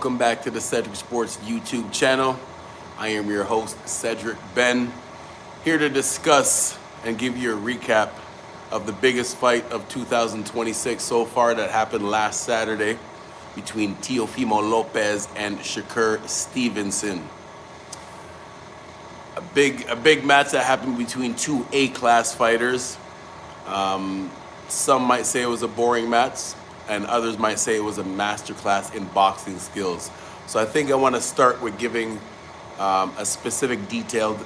Welcome back to the Cedric Sports YouTube channel. I am your host, Cedric Ben, here to discuss and give you a recap of the biggest fight of 2026 so far that happened last Saturday between Teofimo Lopez and Shakur Stevenson. A big match that happened between two A-class fighters. Some might say it was a boring match, and others might say it was a masterclass in boxing skills. So I think I want to start with giving a specific detailed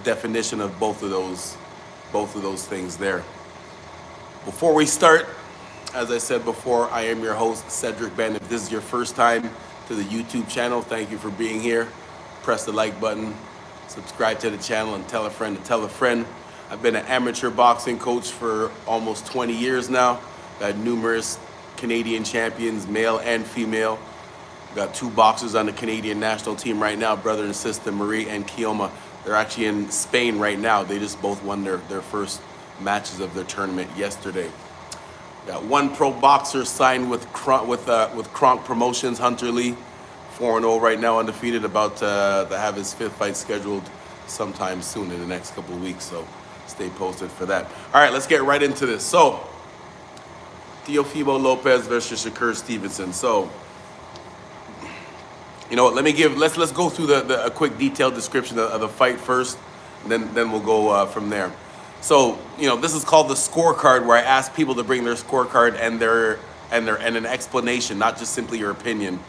definition of both of those things there. Before we start, as I said before, I am your host, Cedric Ben. If this is your first time to the YouTube channel, thank you for being here. Press the like button, subscribe to the channel, and tell a friend to tell a friend. I've been an amateur boxing coach for almost 20 years now. Got numerous Canadian champions, male and female. Got two boxers on the Canadian national team right now, brother and sister Marie and Kioma. They're actually in Spain right now. They just both won their first matches of their tournament yesterday. Got one pro boxer signed with Kronk Promotions, Hunter Lee, 4-0 right now, undefeated, about to have his fifth fight scheduled sometime soon in the next couple of weeks. So stay posted for that. All right, let's get right into this. So, Teofimo Lopez versus Shakur Stevenson. So, you know what? Let's go through a quick detailed description of the fight first, and then we'll go from there. So, you know, this is called the scorecard, where I ask people to bring their scorecard and an explanation, not just simply your opinion.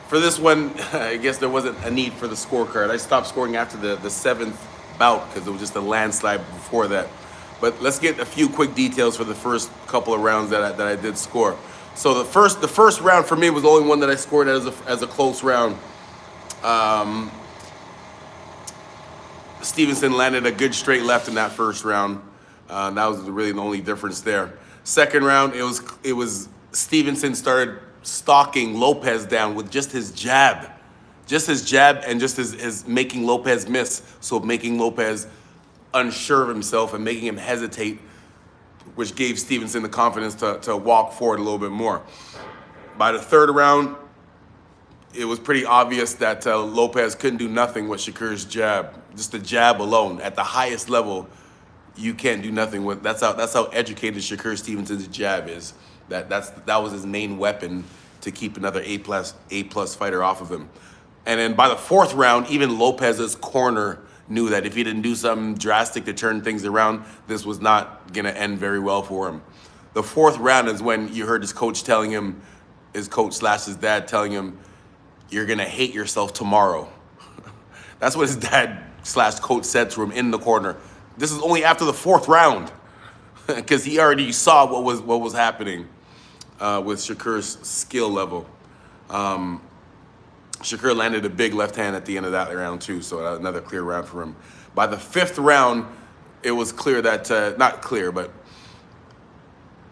For this one, I guess there wasn't a need for the scorecard. I stopped scoring after the seventh bout because it was just a landslide before that. But let's get a few quick details for the first couple of rounds that I did score. So the first round for me was the only one that I scored as a close round. Stevenson landed a good straight left in that first round. That was really the only difference there. Second round, it was Stevenson started stalking Lopez down with just his jab, and just his making Lopez miss. So making Lopez unsure of himself and making him hesitate, which gave Stevenson the confidence to walk forward a little bit more. By the third round, it was pretty obvious that Lopez couldn't do nothing with Shakur's jab. Just the jab alone, at the highest level, you can't do nothing with. That's how educated Shakur Stevenson's jab is. That was his main weapon to keep another A+ fighter off of him. And then by the fourth round, even Lopez's corner knew that if he didn't do something drastic to turn things around, this was not gonna end very well for him. The fourth round is when you heard his coach telling him, his coach / his dad telling him, "You're gonna hate yourself tomorrow." That's what his dad / coach said to him in the corner. This is only after the fourth round, because he already saw what was happening with Shakur's skill level. Shakur landed a big left hand at the end of that round too, so another clear round for him. By the fifth round, it was clear that, not clear, but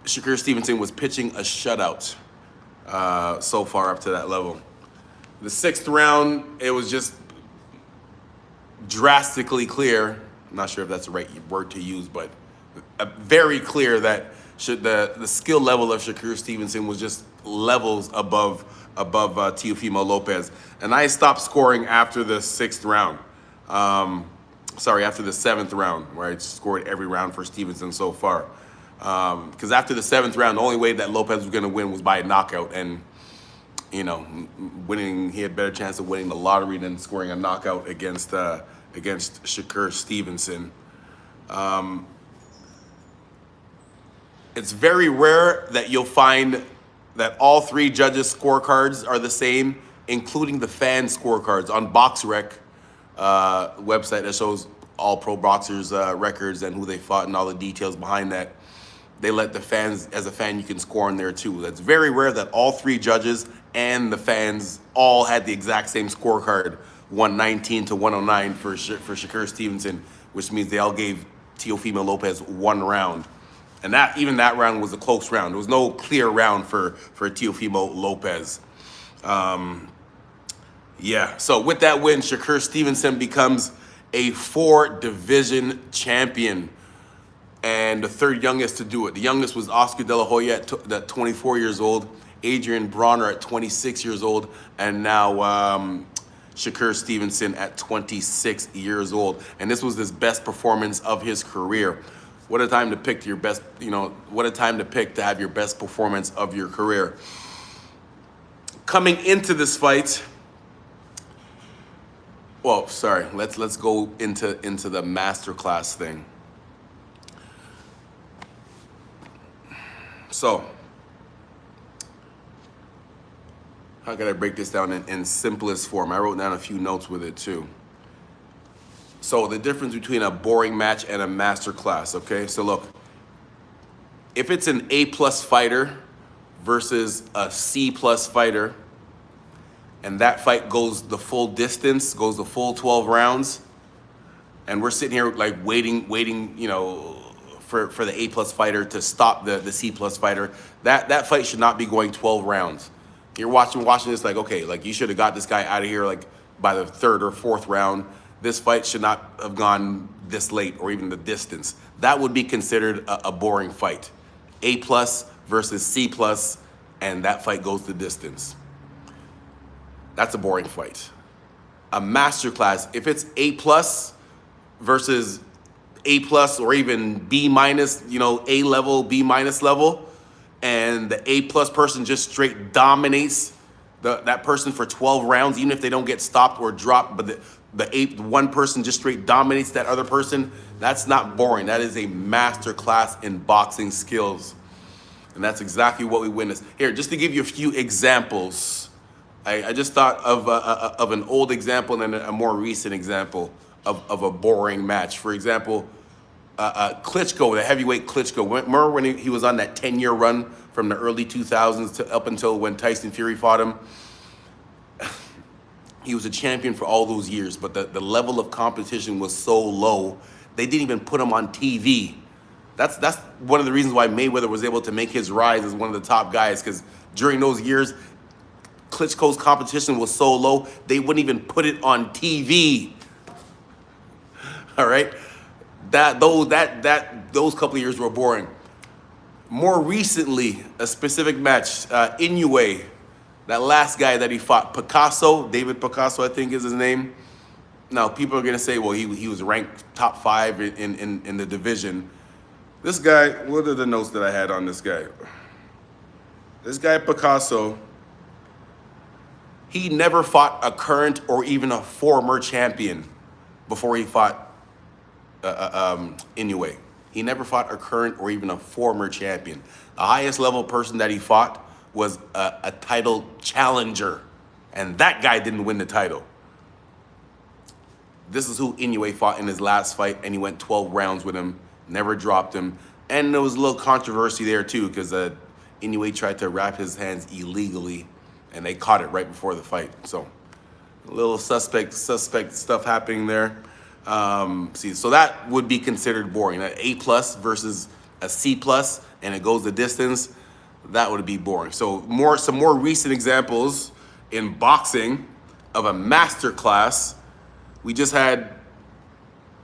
Shakur Stevenson was pitching a shutout so far up to that level. The sixth round, it was just drastically clear. I'm not sure if that's the right word to use, but very clear that the skill level of Shakur Stevenson was just levels above Teofimo Lopez. And I stopped scoring after the sixth round. After the seventh round, where I scored every round for Stevenson so far. Because after the seventh round, the only way that Lopez was going to win was by a knockout. And, you know, he had a better chance of winning the lottery than scoring a knockout against Shakur Stevenson. It's very rare that you'll find that all three judges' scorecards are the same, including the fan scorecards on BoxRec, website that shows all pro boxers' records and who they fought and all the details behind that. They let the fans, as a fan, you can score in there too. That's very rare that all three judges and the fans all had the exact same scorecard, 119 to 109 for Shakur Stevenson, which means they all gave Teofimo Lopez one round. And even that round was a close round. There was no clear round for Teofimo Lopez. So with that win, Shakur Stevenson becomes a 4-division champion and the third youngest to do it. The youngest was Oscar De La Hoya at 24 years old, Adrian Bronner at 26 years old, and now Shakur Stevenson at 26 years old. And this was his best performance of his career. What a time to pick your best, what a time to pick to have your best performance of your career. Coming into this fight, well, sorry, let's go into the masterclass thing. So, how can I break this down in simplest form? I wrote down a few notes with it too. So the difference between a boring match and a masterclass, okay? So look, if it's an A+ fighter versus a C+ fighter, and that fight goes the full distance, goes the full 12 rounds, and we're sitting here like waiting, for the A+ fighter to stop the C+ fighter, that fight should not be going 12 rounds. You're watching this like, okay, like you should have got this guy out of here like by the 3rd or 4th round. This fight should not have gone this late or even the distance. That would be considered a boring fight. A+ versus C+, and that fight goes the distance. That's a boring fight. A masterclass, if it's A+ versus A+ or even B-, A level, B- level, and the A+ person just straight dominates that person for 12 rounds, even if they don't get stopped or dropped, but the one person just straight dominates that other person, that's not boring. That is a master class in boxing skills. And that's exactly what we witnessed. Here, just to give you a few examples, I just thought of an old example and then a more recent example of a boring match. For example, Klitschko, the heavyweight Klitschko. Remember when he was on that 10-year run from the early 2000s to up until when Tyson Fury fought him? He was a champion for all those years, but the level of competition was so low, they didn't even put him on TV. That's one of the reasons why Mayweather was able to make his rise as one of the top guys, because during those years, Klitschko's competition was so low, they wouldn't even put it on TV. All right? Those couple of years were boring. More recently, a specific match, Inoue, that last guy that he fought, David Picasso, I think is his name. Now, people are gonna say, well, he was ranked top 5 in the division. This guy, what are the notes that I had on this guy? This guy, Picasso, he never fought a current or even a former champion before he fought Inoue. He never fought a current or even a former champion. The highest level person that he fought was a title challenger, and that guy didn't win the title. This is who Inoue fought in his last fight, and he went 12 rounds with him, never dropped him. And there was a little controversy there too, because Inoue tried to wrap his hands illegally, and they caught it right before the fight. So a little suspect stuff happening there. So that would be considered boring. An A+ versus a C+, and it goes the distance, that would be boring. So some more recent examples in boxing of a master class. We just had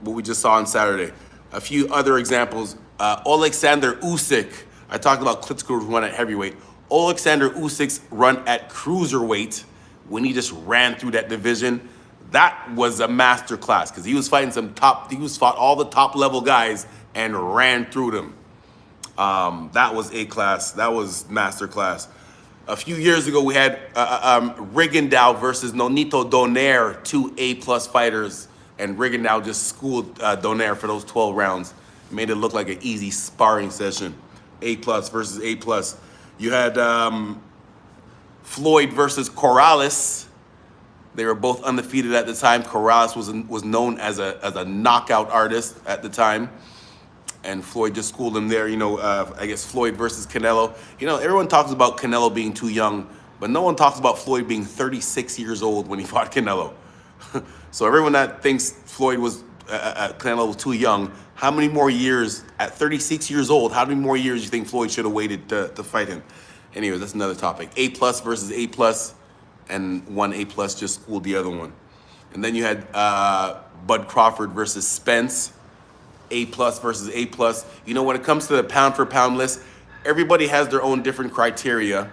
what we just saw on Saturday. A few other examples. Alexander Usyk. I talked about Klitschko's run at heavyweight. Alexander Usyk's run at cruiserweight, when he just ran through that division, that was a master class, because he was fighting fought all the top level guys and ran through them. That was A class. That was master class. A few years ago, we had Rigondeaux versus Nonito Donaire, 2 A+ fighters, and Rigondeaux just schooled Donaire for those 12 rounds. Made it look like an easy sparring session. A+ versus A+. You had Floyd versus Corrales. They were both undefeated at the time. Corrales was known as a knockout artist at the time, and Floyd just schooled him there. I guess Floyd versus Canelo. Everyone talks about Canelo being too young, but no one talks about Floyd being 36 years old when he fought Canelo. So everyone that thinks Canelo was too young, how many more years at 36 years old? How many more years do you think Floyd should have waited to fight him? Anyway, that's another topic. A+ versus A+. And one A+ just schooled the other one. And then you had Bud Crawford versus Spence, A+ versus A+. When it comes to the pound for pound list, everybody has their own different criteria.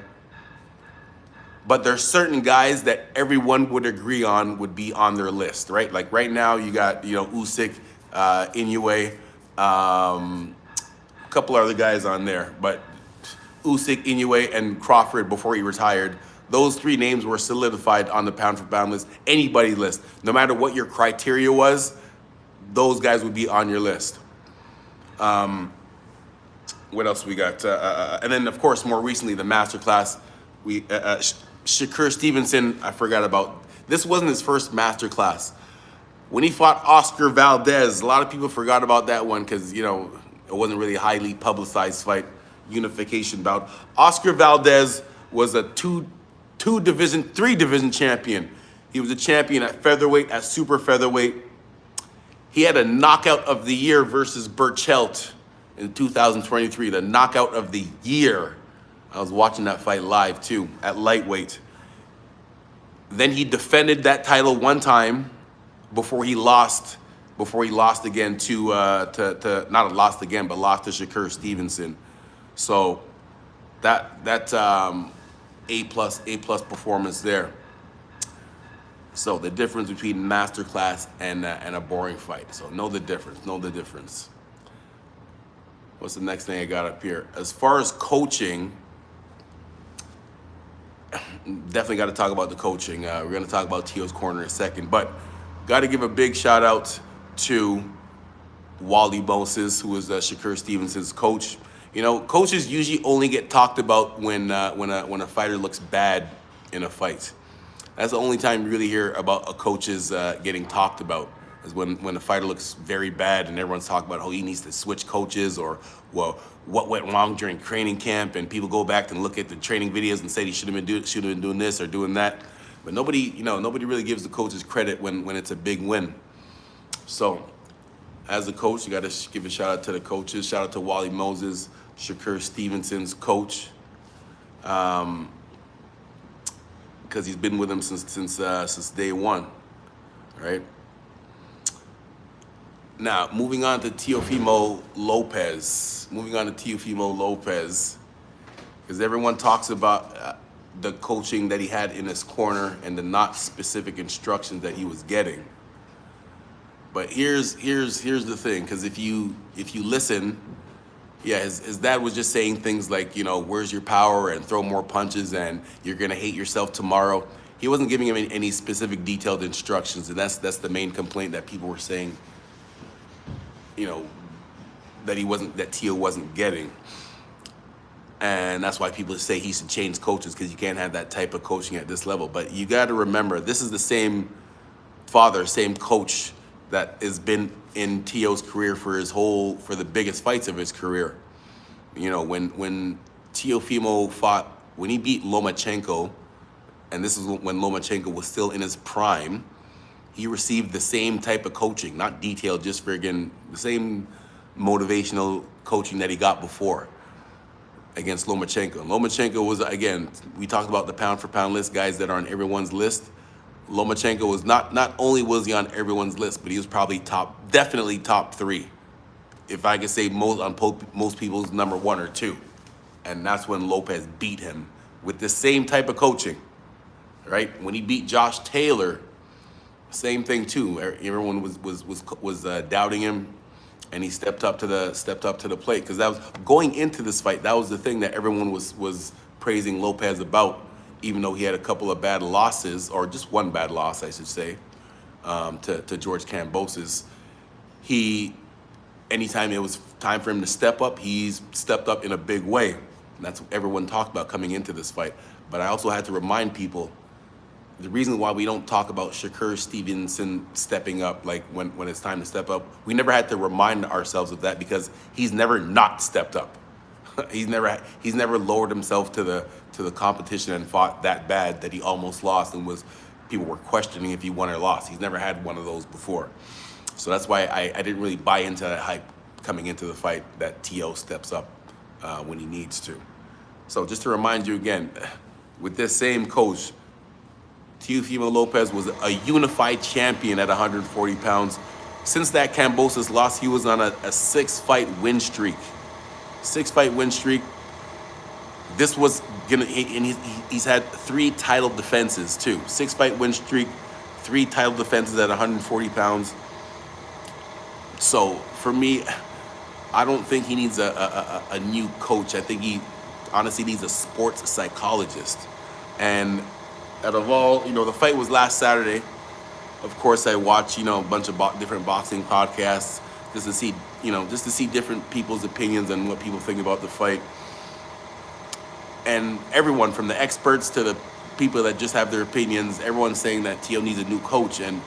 but there's certain guys that everyone would agree on would be on their list, right? Like right now, you got Usyk, Inoue, a couple other guys on there, but Usyk, Inoue, and Crawford before he retired. Those three names were solidified on the pound for pound list, anybody's list. No matter what your criteria was, those guys would be on your list. What else we got? And then, of course, more recently, the masterclass. Shakur Stevenson, I forgot about. This wasn't his first masterclass. When he fought Oscar Valdez, a lot of people forgot about that one because, it wasn't really a highly publicized fight, unification bout. Oscar Valdez was a three division champion. He was a champion at featherweight, at super featherweight. He had a knockout of the year versus Burchelt in 2023, the knockout of the year. I was watching that fight live too, at lightweight. Then he defended that title one time before he lost again to lost to Shakur Stevenson. So that A plus performance there. So the difference between masterclass and a boring fight. So know the difference. What's the next thing I got up here? As far as coaching, definitely got to talk about the coaching. We're going to talk about Tio's Corner in a second, but got to give a big shout out to Wally Moses, who was Shakur Stevenson's coach. Coaches usually only get talked about when a fighter looks bad in a fight. That's the only time you really hear about a coach's getting talked about, is when a fighter looks very bad and everyone's talking about how he needs to switch coaches, or what went wrong during training camp, and people go back and look at the training videos and say he should have been doing this or doing that. But nobody really gives the coaches credit when it's a big win. So as a coach, you got to give a shout out to the coaches. Shout out to Wally Moses, Shakur Stevenson's coach, because he's been with him since day one, right? Now, moving on to Teofimo Lopez, because everyone talks about the coaching that he had in his corner and the not specific instructions that he was getting. But here's the thing, because if you listen, his dad was just saying things like, where's your power, and throw more punches, and you're gonna hate yourself tomorrow. He wasn't giving him any specific detailed instructions, and that's the main complaint that people were saying, that Tio wasn't getting. And that's why people say he should change coaches, because you can't have that type of coaching at this level. But you got to remember, this is the same coach that has been in Tio's career for the biggest fights of his career. When Teofimo when he beat Lomachenko, and this is when Lomachenko was still in his prime, he received the same type of coaching, not detailed, just the same motivational coaching that he got before against Lomachenko. Lomachenko was, again, we talked about the pound for pound list, guys that are on everyone's list. Lomachenko was not only was he on everyone's list, but he was probably definitely top three. If I could say most people's number one or two. And that's when Lopez beat him with the same type of coaching, right? When he beat Josh Taylor, same thing too. Everyone was doubting him, and he stepped up to the plate, because that was going into this fight. That was the thing that everyone was praising Lopez about, even though he had a couple of bad losses, or just one bad loss, I should say, to George Kambosos. Anytime it was time for him to step up, he's stepped up in a big way. And that's what everyone talked about coming into this fight. But I also had to remind people, the reason why we don't talk about Shakur Stevenson stepping up, like when it's time to step up, we never had to remind ourselves of that, because he's never not stepped up. He's never lowered himself to the competition and fought that bad that he almost lost, and people were questioning if he won or lost. He's never had one of those before. So that's why I didn't really buy into that hype coming into the fight that Tio steps up when he needs to. So just to remind you again, with this same coach, Teofimo Lopez was a unified champion at 140 pounds. Since that Kambosos loss, he was on a 6-fight win streak. 6-fight win streak. This was gonna, and he's had 3 title defenses too. 6-fight win streak, 3 title defenses at 140 pounds. So for me, I don't think he needs a new coach. I think he honestly needs a sports psychologist. And out of all, the fight was last Saturday. Of course, I watch, a bunch of different boxing podcasts just to see, different people's opinions and what people think about the fight. And everyone from the experts to the people that just have their opinions, everyone's saying that Tio needs a new coach. And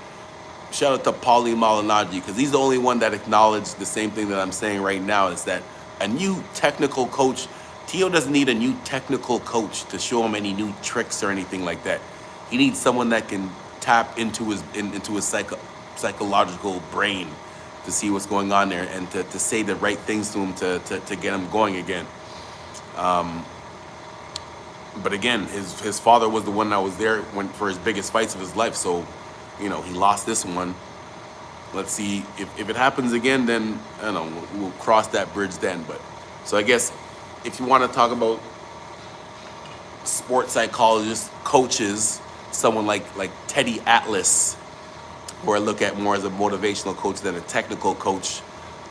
shout out to Paulie Malignaggi, because he's the only one that acknowledged the same thing that I'm saying right now, is that a new technical coach, Tio doesn't need a new technical coach to show him any new tricks or anything like that. He needs someone that can tap into his psychological brain to see what's going on there and to say the right things to him to get him going again. But again, his father was the one that was there for his biggest fights of his life. So, he lost this one. Let's see if it happens again. Then I don't know. We'll cross that bridge then. But so I guess if you want to talk about sports psychologists, coaches, someone like Teddy Atlas, who I look at more as a motivational coach than a technical coach.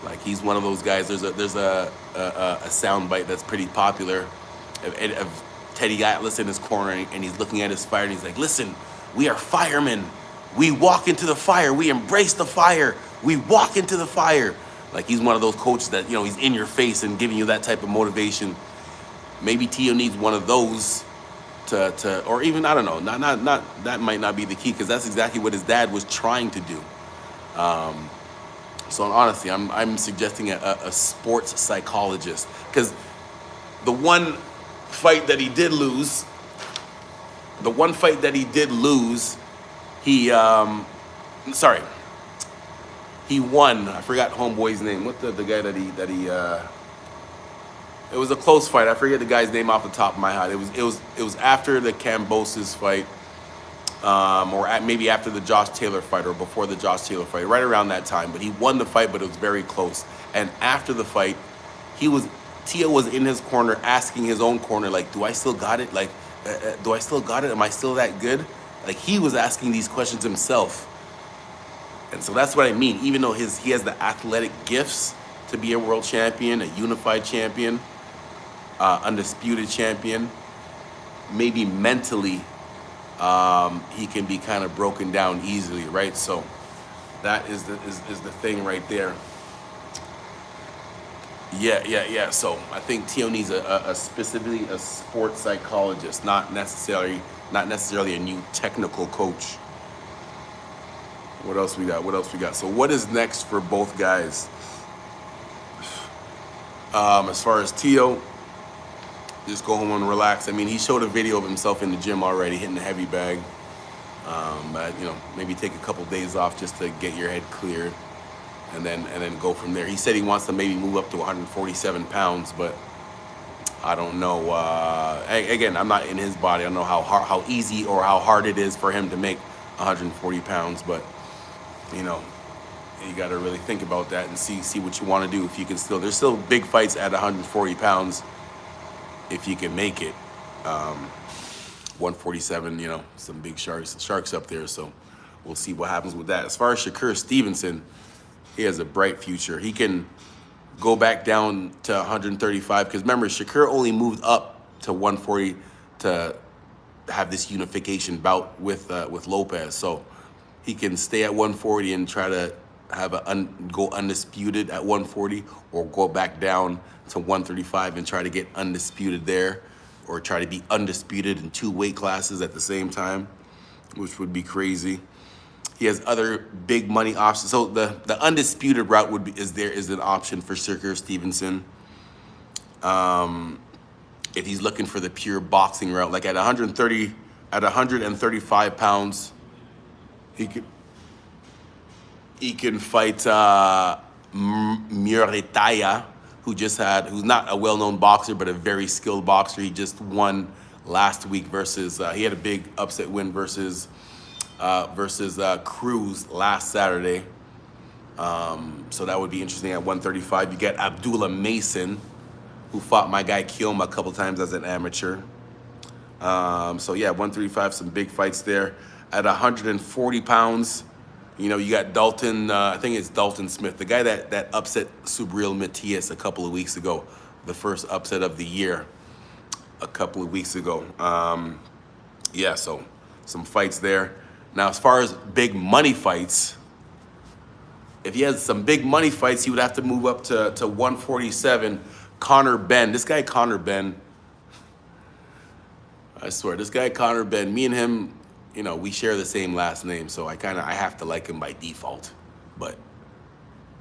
Like, he's one of those guys. There's a soundbite that's pretty popular of Teddy Atlas in his corner, and he's looking at his fire, and he's like, "Listen, we are firemen. We walk into the fire. We embrace the fire. We walk into the fire." Like, he's one of those coaches that, he's in your face and giving you that type of motivation. Maybe Tio needs one of those to or even, I don't know, not that might not be the key, because that's exactly what his dad was trying to do. So honestly, I'm suggesting a sports psychologist, because the one fight that he did lose, he he won. I forgot homeboy's name. What the guy that he it was a close fight. I forget the guy's name off the top of my head. It was after the Cambosis fight, maybe after the Josh Taylor fight, or before the Josh Taylor fight, right around that time. But he won the fight, but it was very close. And after the fight, Tio was in his corner asking his own corner, like, "Do I still got it? Like, do I still got it? Am I still that good?" Like, he was asking these questions himself. And so that's what I mean. Even though he has the athletic gifts to be a world champion, a unified champion, undisputed champion, maybe mentally he can be kind of broken down easily, right? So that is the thing right there. Yeah. So I think Tio needs specifically a sports psychologist, not necessarily a new technical coach. What else we got? So what is next for both guys? As far as Tio, just go home and relax. I mean, he showed a video of himself in the gym already, hitting the heavy bag. But maybe take a couple days off just to get your head cleared, and then go from there. He said he wants to maybe move up to 147 pounds, but I don't know. Again, I'm not in his body. I don't know how easy or how hard it is for him to make 140 pounds, but you got to really think about that and see what you want to do. If you can there's still big fights at 140 pounds if you can make it. 147, some big sharks up there. So we'll see what happens with that. As far as Shakur Stevenson, he has a bright future. He can go back down to 135, because remember, Shakur only moved up to 140 to have this unification bout with Lopez. So he can stay at 140 and try to have go undisputed at 140, or go back down to 135 and try to get undisputed there, or try to be undisputed in 2 weight classes at the same time, which would be crazy. He has other big money options. So the undisputed route is an option for Shakur Stevenson. If he's looking for the pure boxing route, like at 135 pounds, he can fight Muretaya, who's not a well-known boxer, but a very skilled boxer. He just won last week versus, he had a big upset win versus Cruz last Saturday. So that would be interesting at 135. You get Abdullah Mason, who fought my guy Kioma a couple times as an amateur. So yeah, 135, some big fights there. At 140 pounds, you know, you got Dalton, I think it's Dalton Smith, the guy that upset Subriel Matias a couple of weeks ago, the first upset of the year a couple of weeks ago. Yeah, so some fights there. Now, as far as big money fights, if he has some big money fights, he would have to move up to 147. Conor Benn, this guy Conor Benn, I swear, this guy Conor Benn, me and him, you know, we share the same last name, so I have to like him by default. But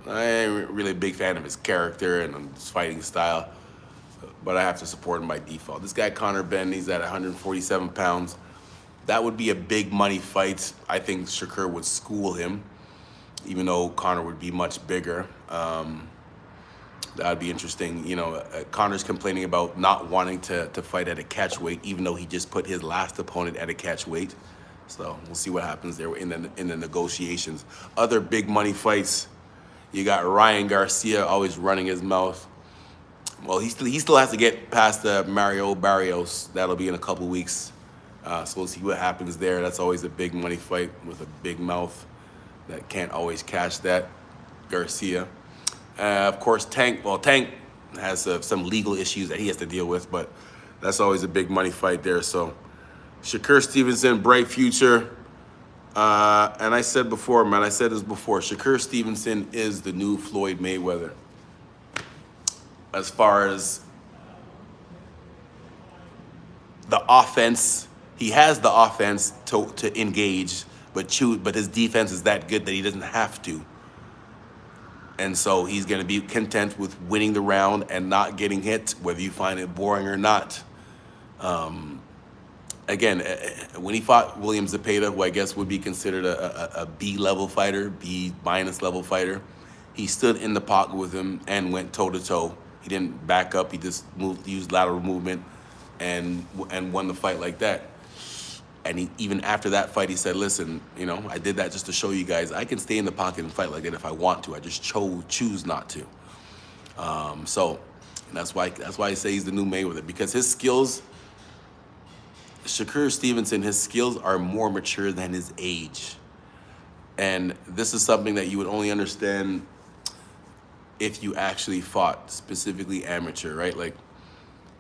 I ain't really a big fan of his character and his fighting style, but I have to support him by default. This guy Conor Benn, he's at 147 pounds. That would be a big money fight. I think Shakur would school him, even though Conor would be much bigger. That would be interesting. You know, Conor's complaining about not wanting to fight at a catch weight, even though he just put his last opponent at a catch weight. So we'll see what happens there in the negotiations. Other big money fights, you got Ryan Garcia always running his mouth. Well, he still has to get past Mario Barrios. That'll be in a couple weeks. So we'll see what happens there. That's always a big money fight with a big mouth that can't always catch that, Garcia. Of course, Tank. Well, Tank has some legal issues that he has to deal with, but that's always a big money fight there. So Shakur Stevenson, bright future. And I said before, man, I said this before, Shakur Stevenson is the new Floyd Mayweather. As far as the offense, he has the offense to engage, but his defense is that good that he doesn't have to. And so he's going to be content with winning the round and not getting hit, whether you find it boring or not. Again, when he fought William Zepeda, who I guess would be considered a B-level fighter, B-minus level fighter, he stood in the pocket with him and went toe-to-toe. He didn't back up. He just used lateral movement and won the fight like that. And even after that fight, he said, listen, you know, I did that just to show you guys I can stay in the pocket and fight like that if I want to. I just choose not to. So that's why I say he's the new Mayweather, because his skills, Shakur Stevenson, his skills are more mature than his age. And this is something that you would only understand if you actually fought, specifically amateur, right? Like,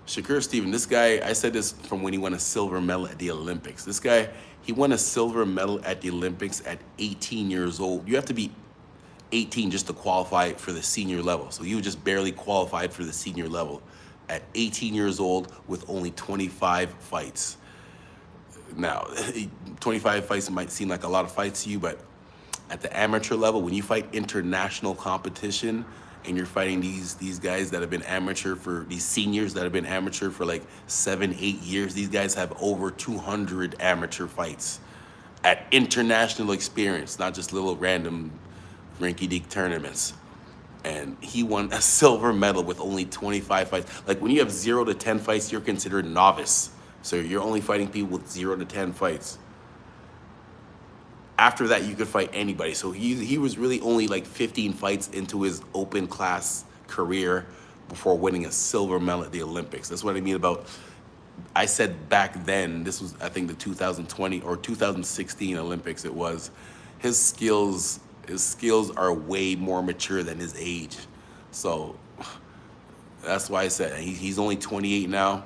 Shakur Stevenson, this guy, I said this from when he won a silver medal at the Olympics. This guy, he won a silver medal at the Olympics at 18 years old. You have to be 18 just to qualify for the senior level. So he was just barely qualified for the senior level at 18 years old with only 25 fights. Now, 25 fights might seem like a lot of fights to you, but at the amateur level, when you fight international competition, and you're fighting these guys that have been amateur for, these seniors that have been amateur for like 7-8 years. These guys have over 200 amateur fights at international experience, not just little random rinky-dink tournaments. And he won a silver medal with only 25 fights. Like, when you have 0 to 10 fights, you're considered novice. So you're only fighting people with 0 to 10 fights. After that, you could fight anybody. So he was really only like 15 fights into his open class career before winning a silver medal at the Olympics. That's what I mean about, I said back then, this was, I think, the 2020 or 2016 Olympics it was, his skills are way more mature than his age. So that's why I said he's only 28 now,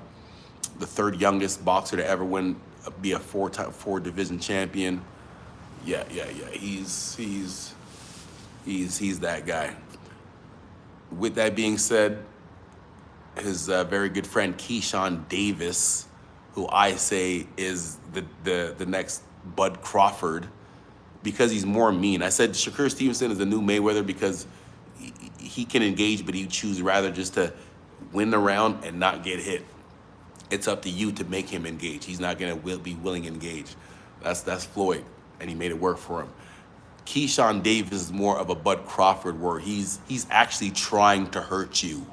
the third youngest boxer to ever be a four division champion. Yeah. He's that guy. With that being said, his very good friend Keyshawn Davis, who I say is the next Bud Crawford, because he's more mean. I said Shakur Stevenson is the new Mayweather because he can engage, but he choose rather just to win the round and not get hit. It's up to you to make him engage. He's not gonna be willing to engage. That's Floyd, and he made it work for him. Keyshawn Davis is more of a Bud Crawford, where he's actually trying to hurt you.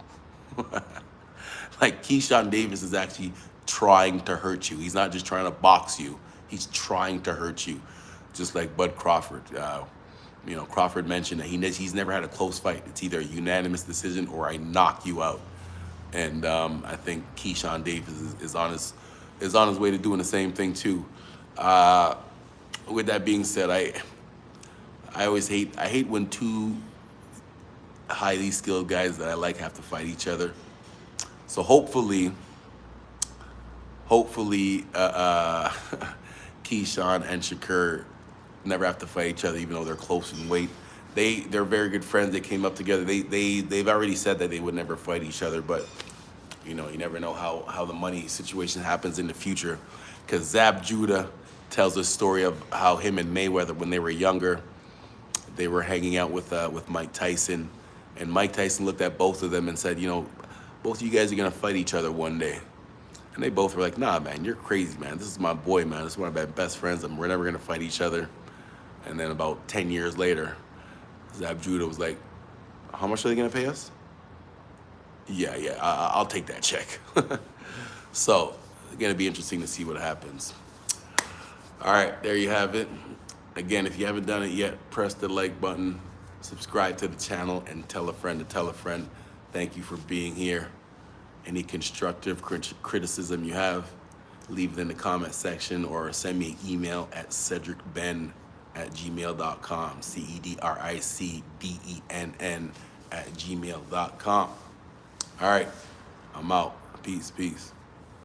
Like, Keyshawn Davis is actually trying to hurt you. He's not just trying to box you. He's trying to hurt you, just like Bud Crawford. Crawford mentioned that he's never had a close fight. It's either a unanimous decision or I knock you out. and I think Keyshawn Davis is on his way to doing the same thing too. Uh, with that being said, I always hate when two highly skilled guys that I like have to fight each other. So hopefully, Keyshawn and Shakur never have to fight each other, even though they're close in weight. They're very good friends. They came up together. They've already said that they would never fight each other, but you never know how the money situation happens in the future. Because Zab Judah tells a story of how him and Mayweather, when they were younger, they were hanging out with Mike Tyson, and Mike Tyson looked at both of them and said, both of you guys are gonna fight each other one day. And they both were like, nah, man, you're crazy, man. This is my boy, man. This is one of my best friends, and we're never gonna fight each other. And then about 10 years later, Zab Judah was like, how much are they gonna pay us? Yeah, I'll take that check. So it's gonna be interesting to see what happens. All right, there you have it. Again, if you haven't done it yet, press the like button, subscribe to the channel, and tell a friend to tell a friend. Thank you for being here. Any constructive criticism you have, leave it in the comment section or send me an email at cedricbenn@gmail.com, CEDRICBENN @gmail.com. All right, I'm out. Peace.